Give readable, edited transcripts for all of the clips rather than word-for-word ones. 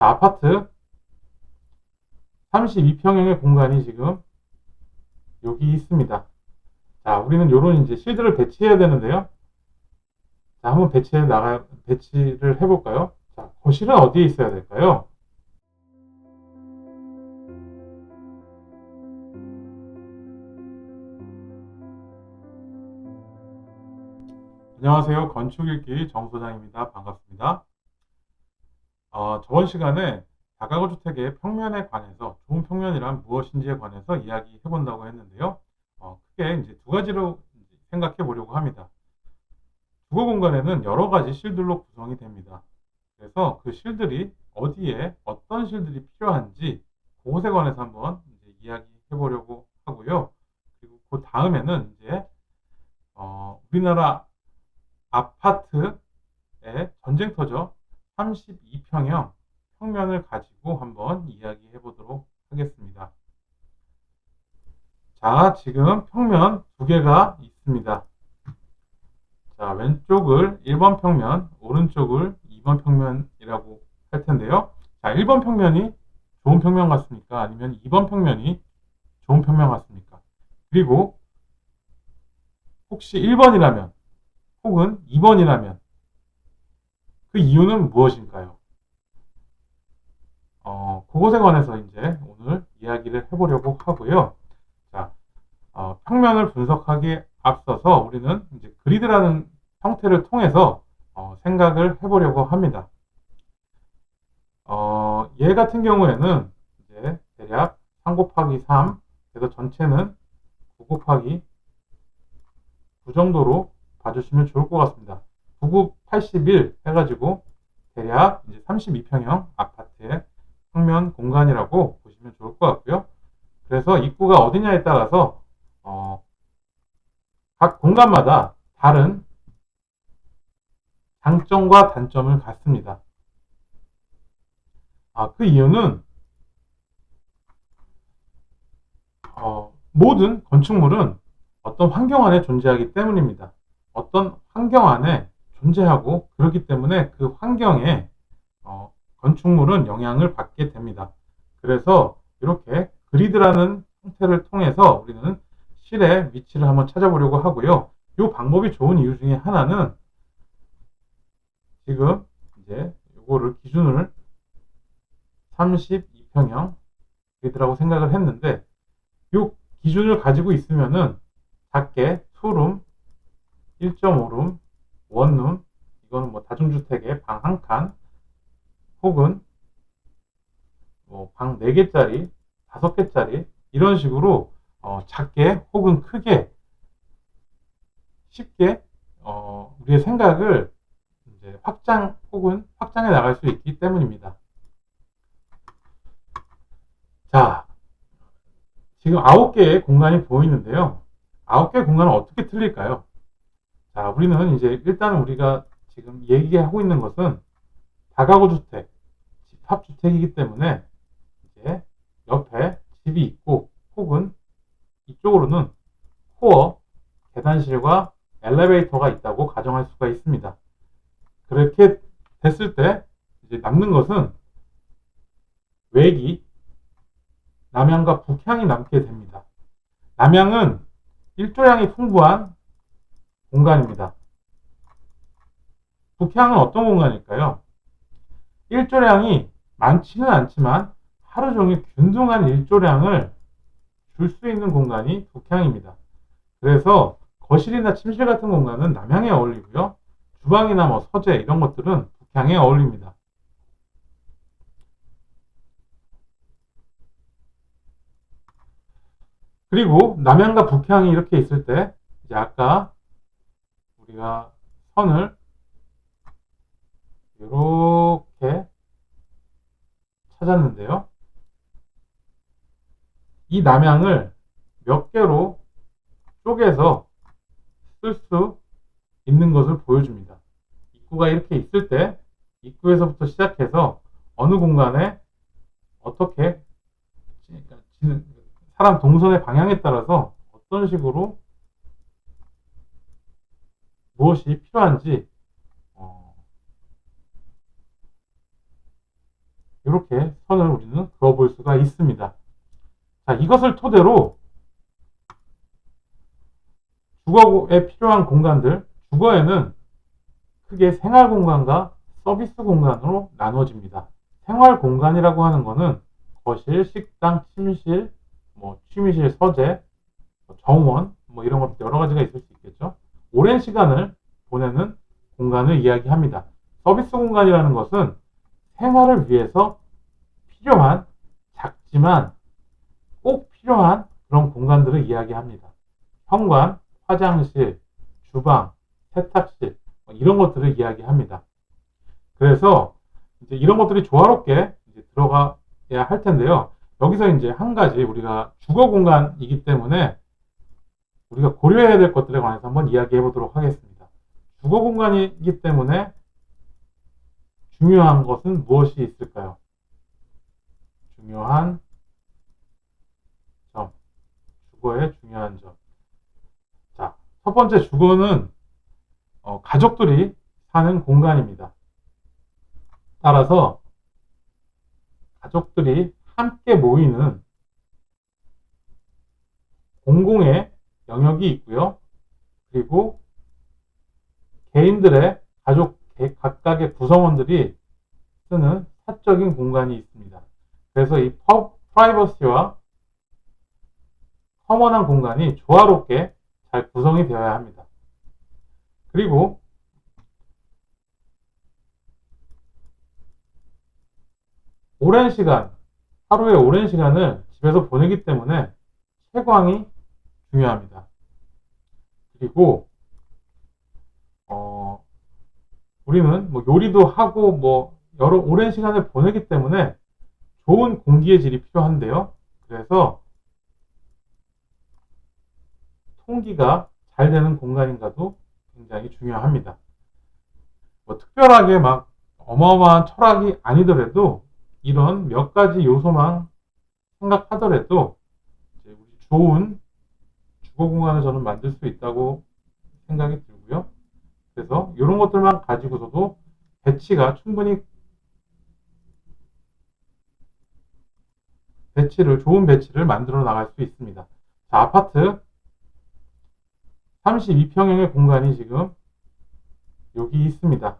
아파트 32평형의 공간이 지금 여기 있습니다. 자, 우리는 요런 이제 실드를 배치해야 되는데요. 자, 한번 배치를 해볼까요? 자, 거실은 어디에 있어야 될까요? 안녕하세요. 건축일기 정소장입니다. 반갑습니다. 저번 시간에 다가구 주택의 평면에 관해서 좋은 평면이란 무엇인지에 관해서 이야기해 본다고 했는데요. 크게 이제 두 가지로 생각해 보려고 합니다. 주거 공간에는 여러 가지 실들로 구성이 됩니다. 그래서 그 실들이 어디에 어떤 실들이 필요한지 그것에 관해서 한번 이제 이야기해 보려고 하고요. 그리고 그 다음에는 이제 우리나라 아파트의 전쟁터죠. 32평형 평면을 가지고 한번 이야기해 보도록 하겠습니다. 자, 지금 평면 두 개가 있습니다. 자, 왼쪽을 1번 평면, 오른쪽을 2번 평면이라고 할 텐데요. 자, 1번 평면이 좋은 평면 같습니까? 아니면 2번 평면이 좋은 평면 같습니까? 그리고 혹시 1번이라면 혹은 2번이라면 그 이유는 무엇일까요? 그것에 관해서 이제 오늘 이야기를 해보려고 하고요. 자, 평면을 분석하기에 앞서서 우리는 이제 그리드라는 형태를 통해서 생각을 해보려고 합니다. 얘 같은 경우에는 이제 대략 3 곱하기 3, 그래서 전체는 9 곱하기 9 정도로 봐주시면 좋을 것 같습니다. 9, 81 해가지고 대략 이제 32평형 아파트의 평면 공간이라고 보시면 좋을 것 같고요. 그래서 입구가 어디냐에 따라서 각 공간마다 다른 장점과 단점을 갖습니다. 그 이유는 모든 건축물은 어떤 환경 안에 존재하기 때문입니다. 어떤 환경 안에 존재하고 그렇기 때문에 그 환경에 건축물은 영향을 받게 됩니다. 그래서 이렇게 그리드라는 형태를 통해서 우리는 실의 위치를 한번 찾아보려고 하고요. 이 방법이 좋은 이유 중에 하나는 지금 이제 이거를 기준을 32평형 그리드라고 생각을 했는데 이 기준을 가지고 있으면은 작게 투룸, 1.5룸, 원룸, 이거는 뭐 다중주택의 방 한 칸, 혹은 뭐 방 4개짜리, 5개짜리 이런 식으로 작게 혹은 크게 쉽게 우리의 생각을 이제 확장 혹은 확장해 나갈 수 있기 때문입니다. 자, 지금 9개의 공간이 보이는데요. 9개의 공간은 어떻게 틀릴까요? 자, 우리는 이제 일단 우리가 지금 얘기하고 있는 것은 다가구 주택, 집합주택이기 때문에 이제 옆에 집이 있고 혹은 이쪽으로는 코어, 계단실과 엘리베이터가 있다고 가정할 수가 있습니다. 그렇게 됐을 때 이제 남는 것은 외기, 남향과 북향이 남게 됩니다. 남향은 일조량이 풍부한 공간입니다. 북향은 어떤 공간일까요? 일조량이 많지는 않지만 하루 종일 균등한 일조량을 줄 수 있는 공간이 북향입니다. 그래서 거실이나 침실 같은 공간은 남향에 어울리고요. 주방이나 뭐 서재 이런 것들은 북향에 어울립니다. 그리고 남향과 북향이 이렇게 있을 때 이제 아까 우리가 선을 이렇게 찾았는데요. 이 남향을 몇 개로 쪼개서 쓸 수 있는 것을 보여줍니다. 입구가 이렇게 있을 때 입구에서부터 시작해서 어느 공간에 어떻게 사람 동선의 방향에 따라서 어떤 식으로 무엇이 필요한지 이렇게 선을 우리는 그어볼 수가 있습니다. 자, 이것을 토대로 주거에 필요한 공간들, 주거에는 크게 생활 공간과 서비스 공간으로 나눠집니다. 생활 공간이라고 하는 것은 거실, 식당, 침실, 취미실, 서재, 정원, 이런 것들 여러 가지가 있을 수 있겠죠. 오랜 시간을 보내는 공간을 이야기합니다. 서비스 공간이라는 것은 생활을 위해서 필요한, 작지만 꼭 필요한 그런 공간들을 이야기합니다. 현관, 화장실, 주방, 세탁실, 이런 것들을 이야기합니다. 그래서 이제 이런 것들이 조화롭게 이제 들어가야 할 텐데요. 여기서 이제 한 가지 우리가 주거 공간이기 때문에 우리가 고려해야 될 것들에 관해서 한번 이야기해 보도록 하겠습니다. 주거 공간이기 때문에 중요한 것은 무엇이 있을까요? 중요한 점, 주거의 중요한 점. 자, 첫 번째 주거는 가족들이 사는 공간입니다. 따라서 가족들이 함께 모이는 공공의 영역이 있고요. 그리고 개인들의 가족 각각의 구성원들이 쓰는 사적인 공간이 있습니다. 그래서 이 프라이버시와 커먼한 공간이 조화롭게 잘 구성이 되어야 합니다. 그리고 오랜 시간, 하루에 오랜 시간을 집에서 보내기 때문에 채광이 중요합니다. 그리고 우리는 요리도 하고 여러 오랜 시간을 보내기 때문에 좋은 공기의 질이 필요한데요. 그래서 통기가 잘 되는 공간인가도 굉장히 중요합니다. 특별하게 막 어마어마한 철학이 아니더라도 이런 몇 가지 요소만 생각하더라도 이제 좋은 주거 공간을 저는 만들 수 있다고 생각이 들고요. 그래서 이런 것들만 가지고서도 배치가 충분히 좋은 배치를 만들어 나갈 수 있습니다. 자, 아파트 32평형의 공간이 지금 여기 있습니다.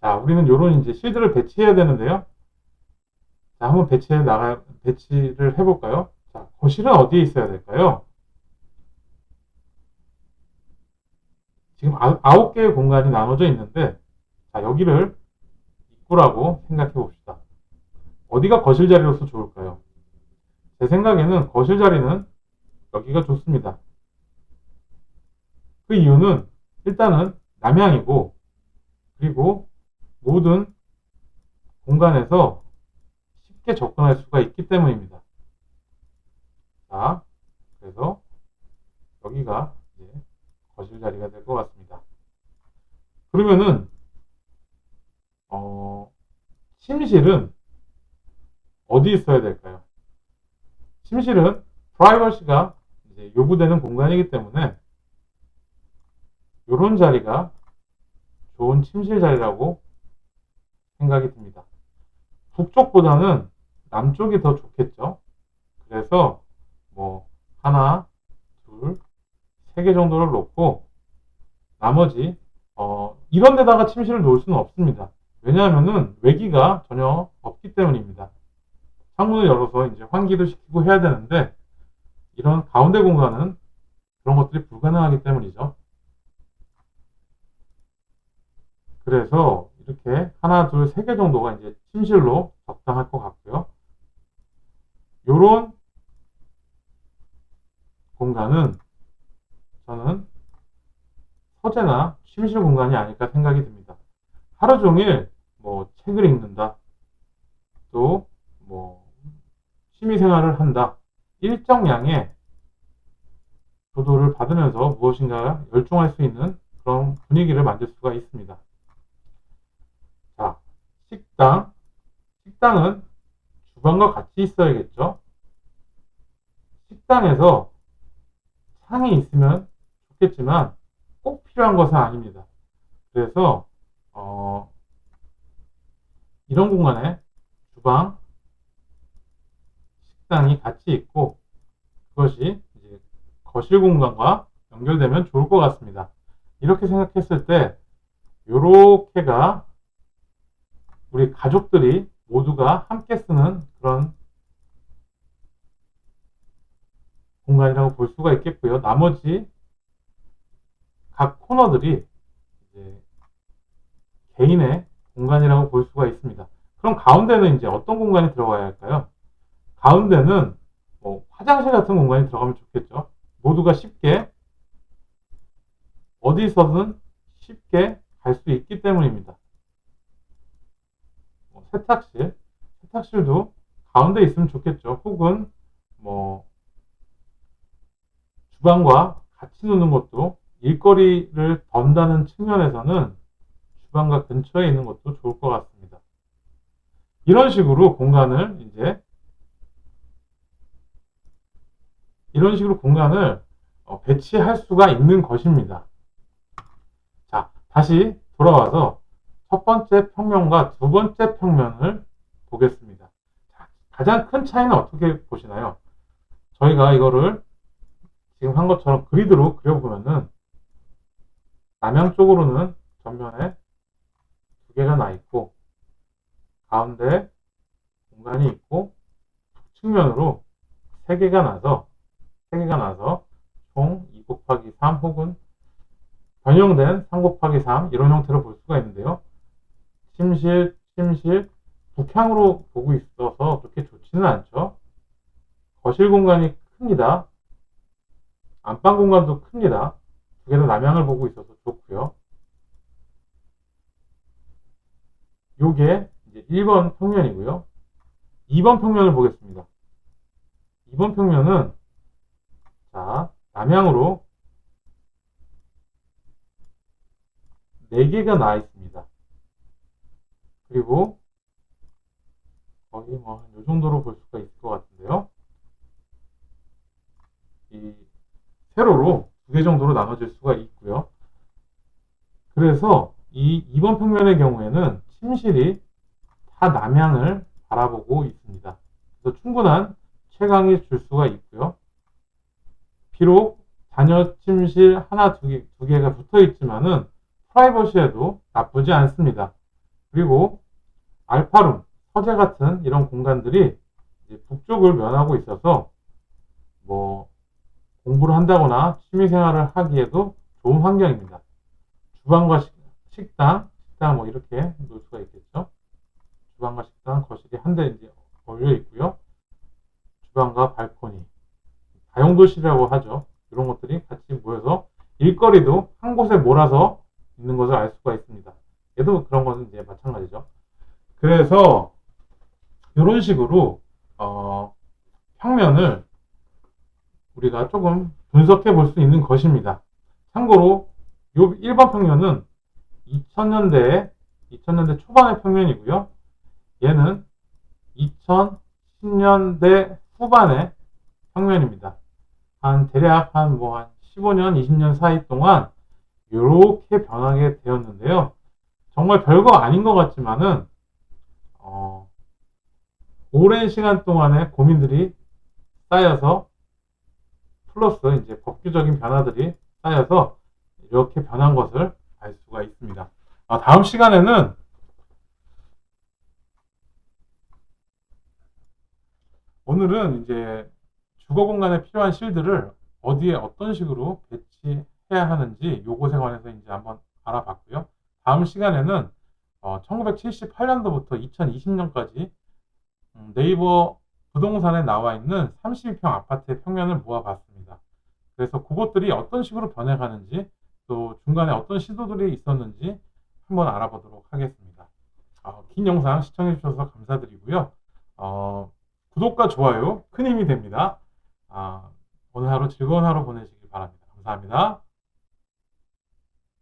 자, 우리는 요런 이제 실드를 배치해야 되는데요. 자, 한번 배치를 해볼까요? 자, 거실은 어디에 있어야 될까요? 지금 9개의 공간이 나눠져 있는데, 자, 여기를 입구라고 생각해 봅시다. 어디가 거실 자리로서 좋을까요? 제 생각에는 거실 자리는 여기가 좋습니다. 그 이유는 일단은 남향이고, 그리고 모든 공간에서 쉽게 접근할 수가 있기 때문입니다. 자, 그래서 여기가 이제 거실 자리가 될 것 같습니다. 그러면은 침실은 어디 있어야 될까요? 침실은 프라이버시가 이제 요구되는 공간이기 때문에 이런 자리가 좋은 침실 자리라고 생각이 듭니다. 북쪽보다는 남쪽이 더 좋겠죠. 그래서 하나, 둘, 3개 정도를 놓고 나머지 이런 데다가 침실을 놓을 수는 없습니다. 왜냐하면은 외기가 전혀 없기 때문입니다. 창문을 열어서 이제 환기도 시키고 해야 되는데 이런 가운데 공간은 그런 것들이 불가능하기 때문이죠. 그래서 이렇게 하나, 둘, 3개 정도가 이제 침실로 적당할 것 같고요. 요런 공간은 저는 서재나 침실 공간이 아닐까 생각이 듭니다. 하루 종일 책을 읽는다. 또 취미 생활을 한다. 일정량의 교도를 받으면서 무엇인가 열중할 수 있는 그런 분위기를 만들 수가 있습니다. 자, 식당은 주방과 같이 있어야겠죠. 식당에서 창이 있으면 좋겠지만 꼭 필요한 것은 아닙니다. 그래서 이런 공간에 주방, 식당이 같이 있고 그것이 이제 거실 공간과 연결되면 좋을 것 같습니다. 이렇게 생각했을 때 요렇게가 우리 가족들이 모두가 함께 쓰는 그런 공간이라고 볼 수가 있겠고요. 나머지 각 코너들이 이제 개인의 공간이라고 볼 수가 있습니다. 그럼 가운데는 이제 어떤 공간이 들어가야 할까요? 가운데는 뭐 화장실 같은 공간이 들어가면 좋겠죠. 모두가 쉽게 어디서든 쉽게 갈 수 있기 때문입니다. 세탁실도 가운데 있으면 좋겠죠. 혹은 뭐 주방과 같이 놓는 것도 일거리를 던다는 측면에서는 주방과 근처에 있는 것도 좋을 것 같습니다. 이런 식으로 공간을 배치할 수가 있는 것입니다. 자, 다시 돌아와서 첫 번째 평면과 두 번째 평면을 보겠습니다. 자, 가장 큰 차이는 어떻게 보시나요? 저희가 이거를 지금 한 것처럼 그리드로 그려보면은 남향 쪽으로는 전면에 두 개가 나 있고 가운데 공간이 있고 측면으로 세 개가 나서 총 2 곱하기 3 혹은 변형된 3 곱하기 3 이런 형태로 볼 수가 있는데요. 침실, 북향으로 보고 있어서 그렇게 좋지는 않죠. 거실 공간이 큽니다. 안방 공간도 큽니다. 두 개 다 남향을 보고 있어서 좋고요. 요게 이제 1번 평면이고요. 2번 평면을 보겠습니다. 2번 평면은 자, 남향으로 4개가 나와 있습니다. 그리고 거의 뭐 이 정도로 볼 수가 있을 것 같은데요. 이 세로로 2개 정도로 나눠질 수가 있고요. 그래서 이 2번 평면의 경우에는 침실이 다 남향을 바라보고 있습니다. 그래서 충분한 채광이 줄 수가 있고요. 비록 자녀 침실 하나, 두 개가 붙어 있지만은 프라이버시에도 나쁘지 않습니다. 그리고 알파룸, 서재 같은 이런 공간들이 이제 북쪽을 면하고 있어서 뭐 공부를 한다거나 취미생활을 하기에도 좋은 환경입니다. 주방과 식당 뭐 이렇게 놓을 수가 있겠죠. 주방과 식당, 거실이 한 대 이제 걸려 있고요. 주방과 발코니, 다용도실이라고 하죠. 이런 것들이 같이 모여서 일거리도 한 곳에 몰아서 있는 것을 알 수가 있습니다. 얘도 그런 것은 이제 마찬가지죠. 그래서 이런 식으로 평면을 우리가 조금 분석해 볼 수 있는 것입니다. 참고로 요 1번 평면은 2000년대 초반의 평면이고요. 얘는 2010년대 후반의 평면입니다. 대략 한 15년, 20년 사이 동안 이렇게 변하게 되었는데요. 정말 별거 아닌 것 같지만은 오랜 시간 동안의 고민들이 쌓여서 플러스 이제 법규적인 변화들이 쌓여서 이렇게 변한 것을 알 수가 있습니다. 다음 시간에는 오늘은 이제 주거 공간에 필요한 실들을 어디에 어떤 식으로 배치해야 하는지 요것에 관해서 이제 한번 알아봤고요. 다음 시간에는 1978년도부터 2020년까지 네이버 부동산에 나와 있는 32평 아파트의 평면을 모아봤습니다. 그래서 그것들이 어떤 식으로 변해가는지 또 중간에 어떤 시도들이 있었는지 한번 알아보도록 하겠습니다. 긴 영상 시청해 주셔서 감사드리고요. 구독과 좋아요 큰 힘이 됩니다. 오늘 하루 즐거운 하루 보내시기 바랍니다. 감사합니다.